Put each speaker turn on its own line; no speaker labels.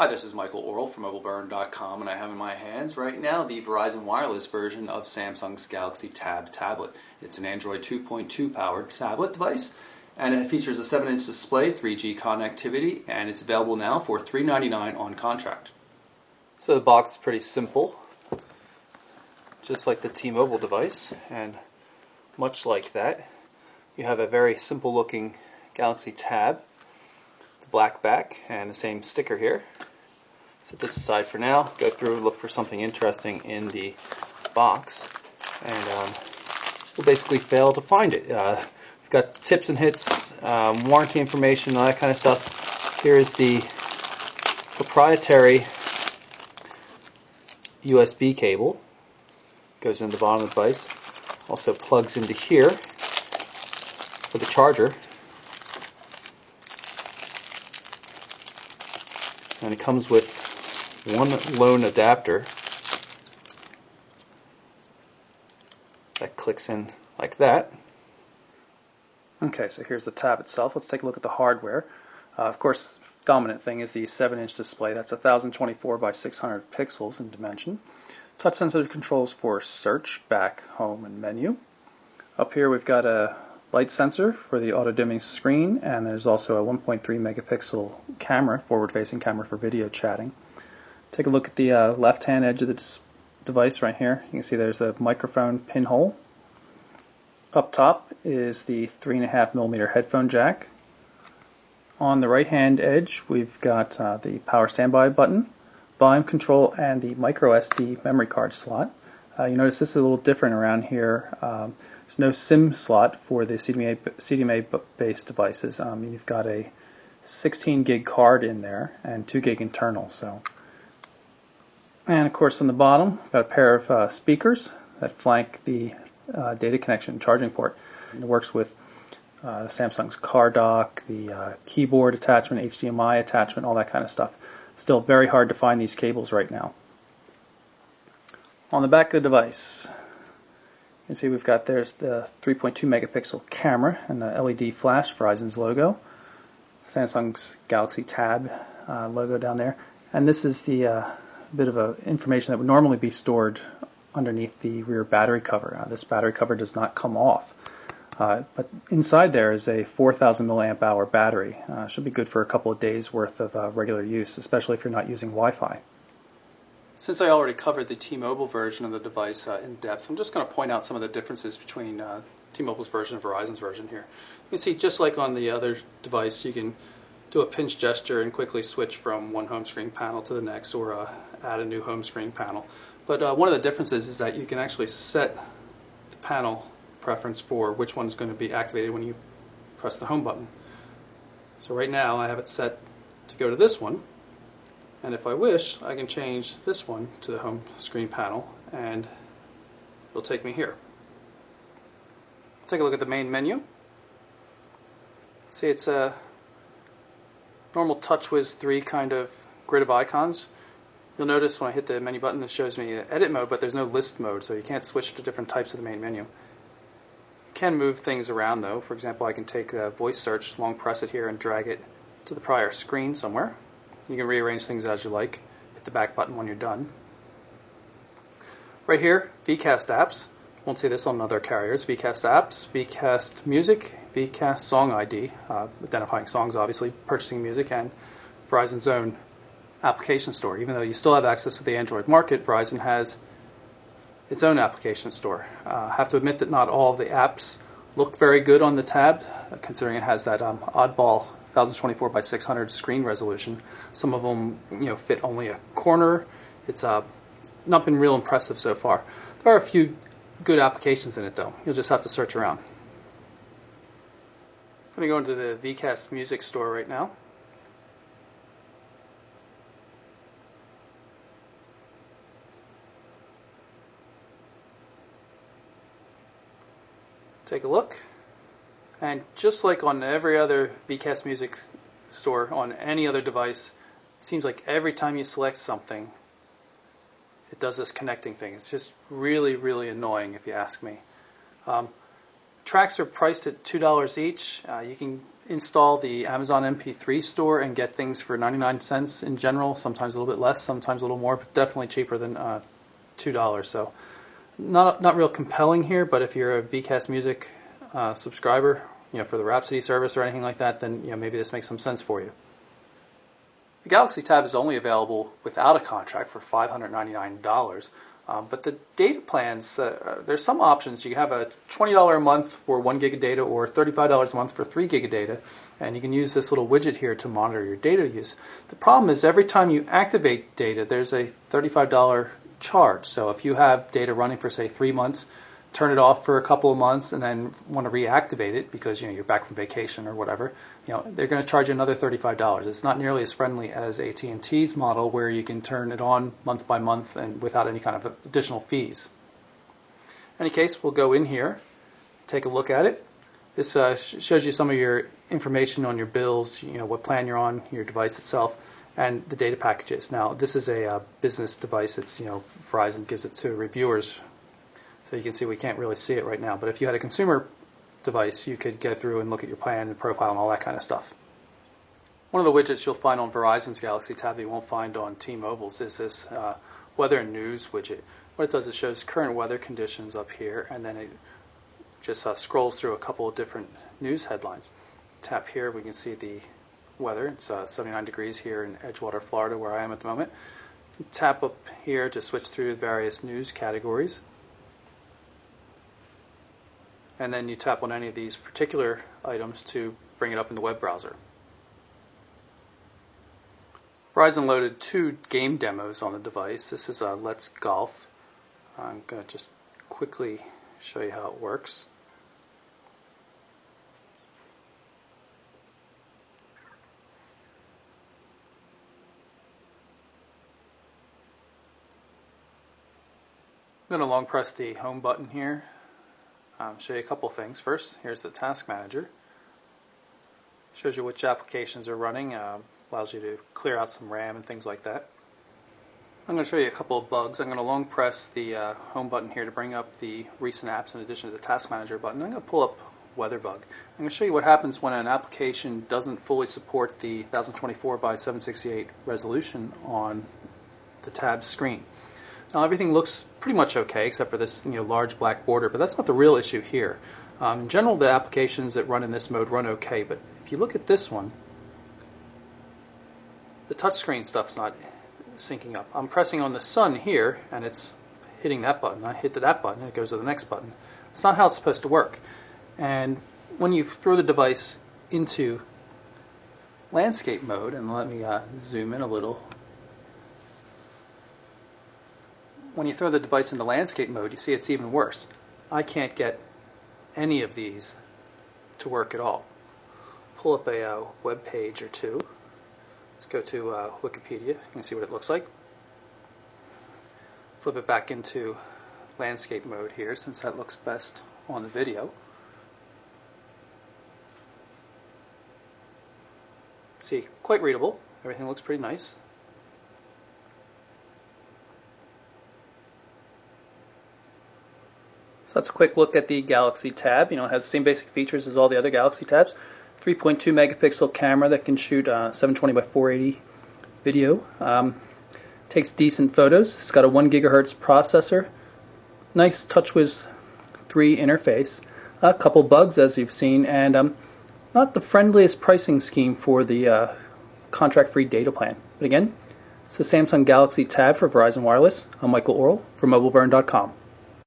Hi, this is Michael Orrell from MobileBurn.com, and I have in my hands right now the Verizon wireless version of Samsung's Galaxy Tab tablet. It's an Android 2.2 powered tablet device, and it features a 7-inch display, 3G connectivity, and it's available now for $399 on contract. So the box is pretty simple, just like the T-Mobile device, and much like that, you have a very simple looking Galaxy Tab, the black back, and the same sticker here. Set this aside for now, go through and look for something interesting in the box, and we'll basically fail to find it. We've got tips and hits, warranty information, all that kind of stuff. Here is the proprietary USB cable. Goes in the bottom of the device. Also plugs into here for the charger. And it comes with one lone adapter that clicks in like that. Okay, so here's the tab itself. Let's take a look at the hardware. Of course, dominant thing is the 7-inch display. That's 1024 by 600 pixels in dimension. Touch sensitive controls for search, back, home, and menu. Up here we've got a light sensor for the auto dimming screen, and there's also a 1.3 megapixel camera, forward-facing camera for video chatting. Take a look at the left-hand edge of the device right here. You can see there's a microphone pinhole. Up top is the 3.5mm headphone jack. On the right-hand edge, we've got the power standby button, volume control, and the micro SD memory card slot. You notice this is a little different around here. There's no SIM slot for the CDMA-based devices. You've got a 16 gig card in there and 2 gig internal. And of course on the bottom, we've got a pair of speakers that flank the data connection charging port. It works with Samsung's car dock, the keyboard attachment, HDMI attachment, all that kind of stuff. Still very hard to find these cables right now. On the back of the device, you can see there's the 3.2 megapixel camera and the LED flash, Verizon's logo, Samsung's Galaxy Tab logo down there, and this is the bit of information that would normally be stored underneath the rear battery cover. This battery cover does not come off, but inside there is a 4,000 milliamp hour battery. Should be good for a couple of days worth of regular use, especially if you're not using Wi-Fi. Since I already covered the T-Mobile version of the device in depth, I'm just going to point out some of the differences between T-Mobile's version and Verizon's version here. You can see, just like on the other device, you can do a pinch gesture and quickly switch from one home screen panel to the next, or add a new home screen panel. But one of the differences is that you can actually set the panel preference for which one is going to be activated when you press the home button. So right now I have it set to go to this one, and if I wish, I can change this one to the home screen panel, and it'll take me here. Take a look at the main menu. See, it's a normal TouchWiz 3 kind of grid of icons. You'll notice when I hit the menu button, it shows me edit mode, but there's no list mode, so you can't switch to different types of the main menu. You can move things around though. For example, I can take the voice search, long press it here, and drag it to the prior screen somewhere. You can rearrange things as you like. Hit the back button when you're done. Right here, VCast apps. Won't see this on other carriers. VCast apps, VCast music, VCast song ID, identifying songs obviously, purchasing music, and Verizon's own application store. Even though you still have access to the Android market, Verizon has its own application store. I have to admit that not all of the apps look very good on the Tab, considering it has that oddball 1024 by 600 screen resolution. Some of them, fit only a corner. It's not been real impressive so far. There are a few good applications in it though. You'll just have to search around. I'm going to go into the VCast music store right now. Take a look. And just like on every other VCast music store on any other device, it seems like every time you select something, it does this connecting thing. It's just really, really annoying if you ask me. Tracks are priced at $2 each. You can install the Amazon MP3 store and get things for 99 cents in general, sometimes a little bit less, sometimes a little more, but definitely cheaper than $2. So not real compelling here, but if you're a VCast Music subscriber, for the Rhapsody service or anything like that, then maybe this makes some sense for you. The Galaxy Tab is only available without a contract for $599, but the data plans, there's some options. You have a $20 a month for 1 gig of data or $35 a month for 3 gig of data, and you can use this little widget here to monitor your data use. The problem is every time you activate data, there's a $35 charge. So if you have data running for, say, 3 months, turn it off for a couple of months and then want to reactivate it because you're back from vacation or whatever, they're going to charge you another $35. It's not nearly as friendly as AT&T's model where you can turn it on month by month and without any kind of additional fees. In any case, we'll go in here, take a look at it. This shows you some of your information on your bills, what plan you're on, your device itself, and the data packages. Now, this is a business device. It's Verizon gives it to reviewers. So you can see we can't really see it right now. But if you had a consumer device, you could go through and look at your plan and profile and all that kind of stuff. One of the widgets you'll find on Verizon's Galaxy Tab that you won't find on T-Mobile's is this weather and news widget. What it does is shows current weather conditions up here, and then it just scrolls through a couple of different news headlines. Tap here, we can see the weather. It's 79 degrees here in Edgewater, Florida, where I am at the moment. Tap up here to switch through the various news categories. And then you tap on any of these particular items to bring it up in the web browser. Verizon loaded 2 game demos on the device. This is Let's Golf. I'm going to just quickly show you how it works. I'm going to long press the home button here. Show you a couple things. First, here's the Task Manager. Shows you which applications are running, allows you to clear out some RAM and things like that. I'm going to show you a couple of bugs. I'm going to long press the home button here to bring up the recent apps in addition to the Task Manager button. I'm going to pull up Weather Bug. I'm going to show you what happens when an application doesn't fully support the 1024 by 768 resolution on the tab screen. Now everything looks pretty much okay except for this large black border, but that's not the real issue here. In general, the applications that run in this mode run okay, but if you look at this one, the touchscreen stuff's not syncing up. I'm pressing on the sun here and it's hitting that button. I hit that button and it goes to the next button. It's not how it's supposed to work. And when you throw the device into landscape mode, and let me zoom in a little. When you throw the device into landscape mode, you see it's even worse. I can't get any of these to work at all. Pull up a web page or two. Let's go to Wikipedia. You can see what it looks like. Flip it back into landscape mode here, since that looks best on the video. See, quite readable. Everything looks pretty nice. So that's a quick look at the Galaxy Tab. It has the same basic features as all the other Galaxy Tabs. 3.2 megapixel camera that can shoot 720 by 480 video. Takes decent photos. It's got a 1 gigahertz processor. Nice TouchWiz 3 interface. A couple bugs as you've seen, and not the friendliest pricing scheme for the contract-free data plan. But again, it's the Samsung Galaxy Tab for Verizon Wireless. I'm Michael Orrell for MobileBurn.com.